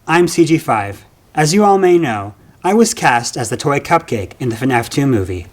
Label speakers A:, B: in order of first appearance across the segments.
A: I'm CG5. As you all may know, I was cast as the toy cupcake in the FNAF 2 movie.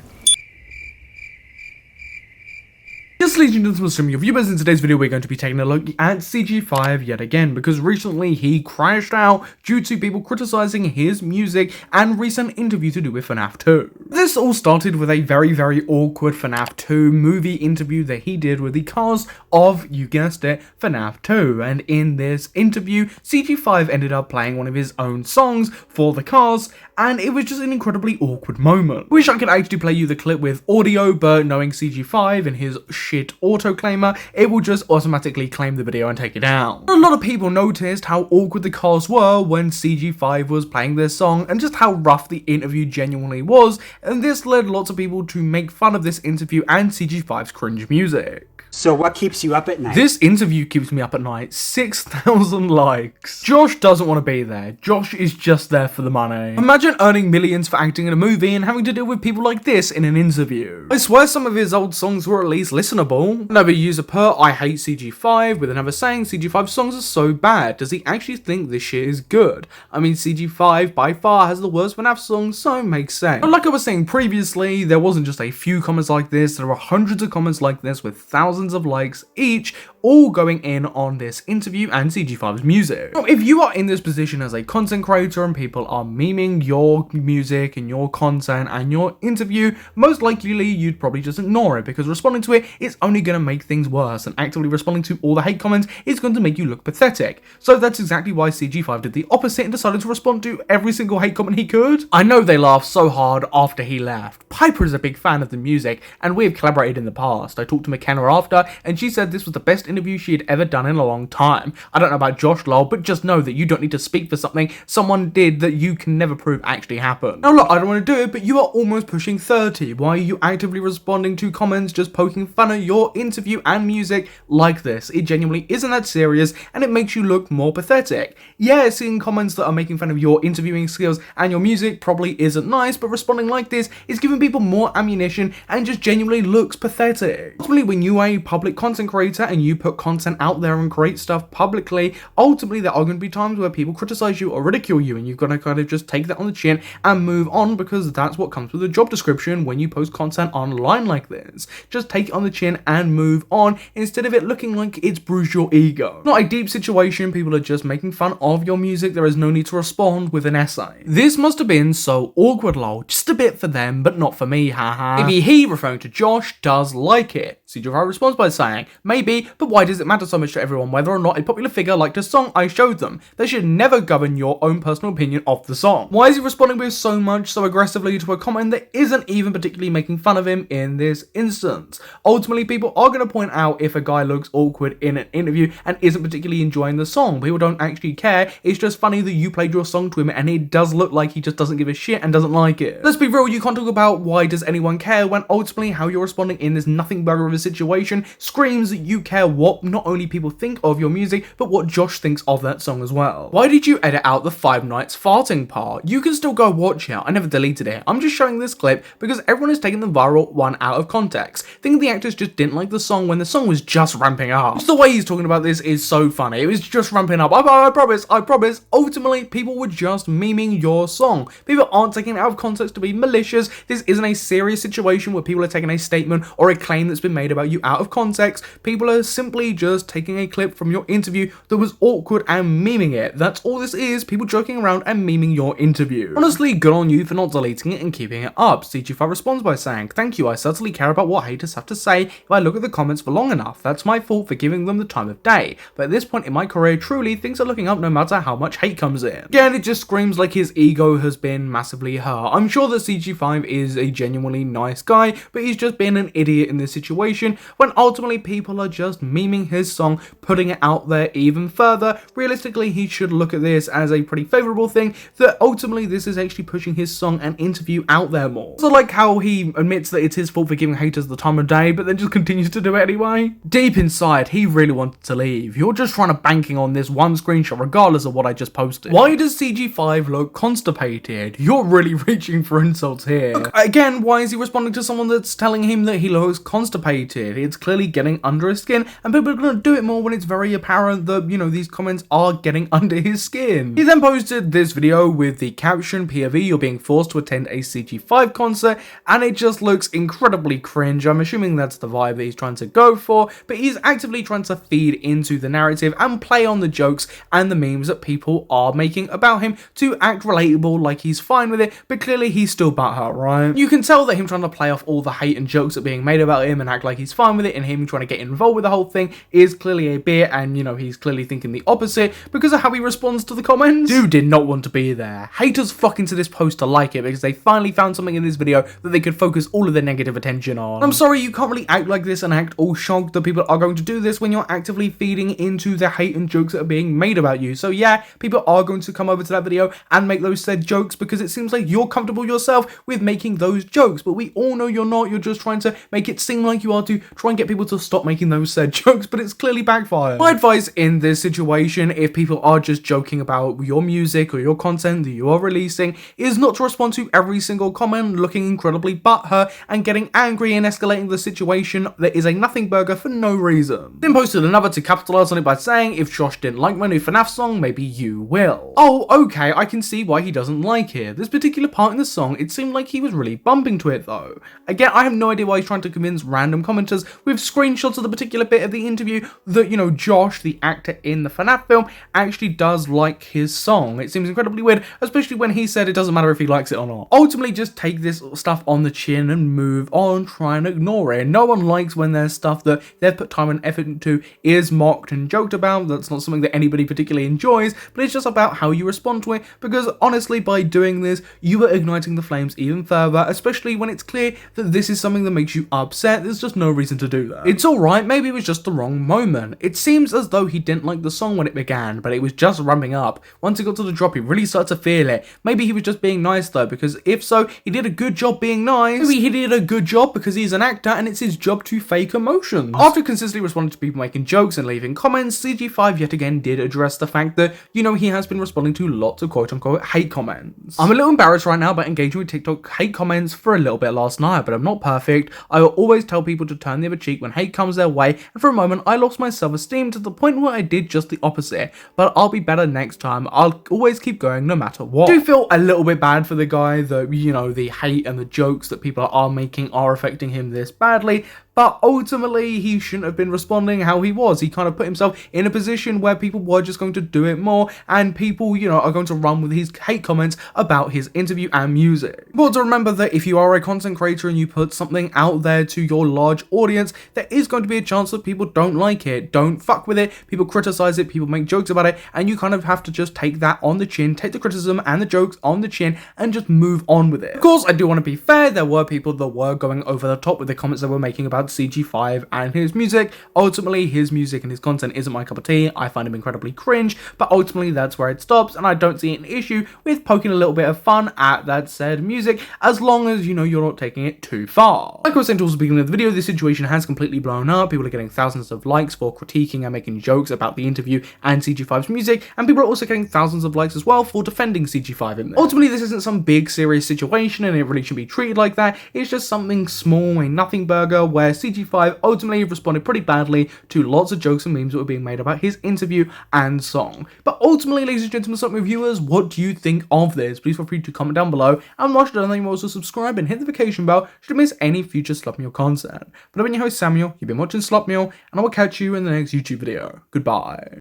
B: Yes, ladies and gentlemen, stream your viewers. In today's video, we're going to be taking a look at CG5 yet again, because recently he crashed out due to people criticizing his music and recent interview to do with FNAF 2. This all started with a very awkward FNAF 2 movie interview that he did with the cast of, you guessed it, FNAF 2, and in this interview, CG5 ended up playing one of his own songs for the cast, and it was just an incredibly awkward moment. Wish I could actually play you the clip with audio, but knowing CG5 and his shit auto-claimer, it will just automatically claim the video and take it down. A lot of people noticed how awkward the cast were when CG5 was playing their song and just how rough the interview genuinely was, and this led lots of people to make fun of this interview and CG5's cringe music.
A: So what keeps you up at night?
B: This interview keeps me up at night. 6,000 likes. Josh doesn't want to be there. Josh is just there for the money. Imagine earning millions for acting in a movie and having to deal with people like this in an interview. I swear some of his old songs were at least listenable. Another user put, I hate CG5, with another saying CG5 songs are so bad. Does he actually think this shit is good? I mean, CG5 by far has the worst FNAF songs, so it makes sense. But like I was saying previously, there wasn't just a few comments like this. There were hundreds of comments like this with thousands of likes each, all going in on this interview and CG5's music. Now, if you are in this position as a content creator and people are memeing your music and your content and your interview, most likely you'd probably just ignore it, because responding to it is only going to make things worse, and actively responding to all the hate comments is going to make you look pathetic. So that's exactly why CG5 did the opposite and decided to respond to every single hate comment he could. I know they laughed so hard after he left. Piper is a big fan of the music, and we have collaborated in the past. I talked to McKenna after, and she said this was the best interview she had ever done in a long time. I don't know about Josh lol, but just know that you don't need to speak for something someone did that you can never prove actually happened. Now look, I don't want to do it, but you are almost pushing 30. Why are you actively responding to comments just poking fun at your interview and music like this? It genuinely isn't that serious, and it makes you look more pathetic. Yeah, seeing comments that are making fun of your interviewing skills and your music probably isn't nice, but responding like this is giving people more ammunition and just genuinely looks pathetic. Ultimately, when you are a public content creator and you put content out there and create stuff publicly, ultimately there are going to be times where people criticize you or ridicule you, and you've got to kind of just take that on the chin and move on, because that's what comes with a job description when you post content online like this. Just take it on the chin and move on, instead of it looking like it's bruised your ego. Not a deep situation, people are just making fun of your music, there is no need to respond with an essay. This must have been so awkward lol, just a bit for them but not for me, haha. Maybe he, referring to Josh, does like it. CG5 responds by saying, maybe, but why does it matter so much to everyone whether or not a popular figure liked a song I showed them? They should never govern your own personal opinion of the song. Why is he responding with so much, so aggressively to a comment that isn't even particularly making fun of him in this instance? Ultimately, people are going to point out if a guy looks awkward in an interview and isn't particularly enjoying the song. People don't actually care, it's just funny that you played your song to him and it does look like he just doesn't give a shit and doesn't like it. Let's be real, you can't talk about why does anyone care when ultimately how you're responding in this nothing burger of a situation screams that you care what not only people think of your music, but what Josh thinks of that song as well. Why did you edit out the 5 nights farting part? You can still go watch it, I never deleted it. I'm just showing this clip because everyone is taking the viral one out of context, thinking the actors just didn't like the song when the song was just ramping up. Just the way he's talking about this is so funny. It was just ramping up. I promise. Ultimately, people were just memeing your song. People aren't taking it out of context to be malicious. This isn't a serious situation where people are taking a statement or a claim that's been made about you out of context. People are simply just taking a clip from your interview that was awkward and memeing it. That's all this is, people joking around and memeing your interview. Honestly, good on you for not deleting it and keeping it up. CG5 responds by saying, thank you, I certainly care about what haters have to say if I look at the comments for long enough. That's my fault for giving them the time of day. But at this point in my career, truly, things are looking up no matter how much hate comes in. Again, it just screams like his ego has been massively hurt. I'm sure that CG5 is a genuinely nice guy, but he's just been an idiot in this situation when ultimately people are just memeing his song, putting it out there even further. Realistically, he should look at this as a pretty favourable thing, that ultimately this is actually pushing his song and interview out there more. So like how he admits that it's his fault for giving haters the time of day, but then just continues to do it anyway. Deep inside, he really wanted to leave. You're just trying to banking on this one screenshot regardless of what I just posted. Why does CG5 look constipated? You're really reaching for insults here. Look, again, why is he responding to someone that's telling him that he looks constipated? It's clearly getting under his skin and and people are going to do it more when it's very apparent that, you know, these comments are getting under his skin. He then posted this video with the caption, POV, you're being forced to attend a CG5 concert, and it just looks incredibly cringe. I'm assuming that's the vibe that he's trying to go for, but he's actively trying to feed into the narrative and play on the jokes and the memes that people are making about him to act relatable, like he's fine with it, but clearly he's still butthurt, right? You can tell that him trying to play off all the hate and jokes that are being made about him and act like he's fine with it, and him trying to get involved with the whole thing is clearly a bit, and you know, he's clearly thinking the opposite because of how he responds to the comments. Dude did not want to be there. Haters flock into this post to like it because they finally found something in this video that they could focus all of their negative attention on. I'm sorry, you can't really act like this and act all shocked that people are going to do this when you're actively feeding into the hate and jokes that are being made about you. So yeah, people are going to come over to that video and make those said jokes because it seems like you're comfortable yourself with making those jokes, but we all know you're not. You're just trying to make it seem like you are to try and get people to stop making those said jokes, but it's clearly backfired. My advice in this situation, if people are just joking about your music or your content that you are releasing, is not to respond to every single comment looking incredibly butthurt and getting angry and escalating the situation that is a nothing burger for no reason. Then posted another to capitalize on it by saying, if Josh didn't like my new FNAF song, maybe you will. Oh, okay, I can see why he doesn't like it. This particular part in the song, it seemed like he was really bumping to it though. Again, I have no idea why he's trying to convince random commenters with screenshots of the particular bit of the interview that, you know, Josh, the actor in the FNAF film, actually does like his song. It seems incredibly weird, especially when he said it doesn't matter if he likes it or not. Ultimately, just take this stuff on the chin and move on, try and ignore it. No one likes when there's stuff that they've put time and effort into is mocked and joked about. That's not something that anybody particularly enjoys, but it's just about how you respond to it, because honestly, by doing this, you are igniting the flames even further, especially when it's clear that this is something that makes you upset. There's just no reason to do that. It's alright, maybe it was just the wrong moment. It seems as though he didn't like the song when it began, but it was just ramping up. Once he got to the drop, he really started to feel it. Maybe he was just being nice though, because if so, he did a good job being nice. Maybe he did a good job because he's an actor and it's his job to fake emotions. After consistently responding to people making jokes and leaving comments, CG5 yet again did address the fact that, you know, he has been responding to lots of quote-unquote hate comments. I'm a little embarrassed right now about engaging with TikTok hate comments for a little bit last night, but I'm not perfect. I will always tell people to turn the other cheek when hate comes their way, and for a moment I lost my self-esteem to the point where I did just the opposite, but I'll be better next time. I'll always keep going no matter what. I do feel a little bit bad for the guy that, you know, the hate and the jokes that people are making are affecting him this badly, but ultimately he shouldn't have been responding how he was. He kind of put himself in a position where people were just going to do it more, and people, you know, are going to run with his hate comments about his interview and music. But to remember that if you are a content creator and you put something out there to your large audience, there is going to be a chance that people don't like it, don't fuck with it, people criticize it, people make jokes about it, and you kind of have to just take that on the chin, take the criticism and the jokes on the chin, and just move on with it. Of course, I do want to be fair, there were people that were going over the top with the comments they were making about CG5 and his music. Ultimately, his music and his content isn't my cup of tea. I find him incredibly cringe, but ultimately that's where it stops, and I don't see an issue with poking a little bit of fun at that said music, as long as, you know, you're not taking it too far. Like I was saying towards the beginning of the video, this situation has completely blown up. People are getting thousands of likes for critiquing and making jokes about the interview and CG5's music, and people are also getting thousands of likes as well for defending CG5 in there. Ultimately, this isn't some big serious situation, and it really shouldn't be treated like that. It's just something small, a nothing burger, where CG5 ultimately responded pretty badly to lots of jokes and memes that were being made about his interview and song. But ultimately, ladies and gentlemen, some reviewers, what do you think of this? Please feel free to comment down below, and watch it, and then you also subscribe and hit the notification bell should you miss any future Slop Meal content. But I've been your host Samuel, you've been watching Slop Meal, and I will catch you in the next YouTube video. Goodbye.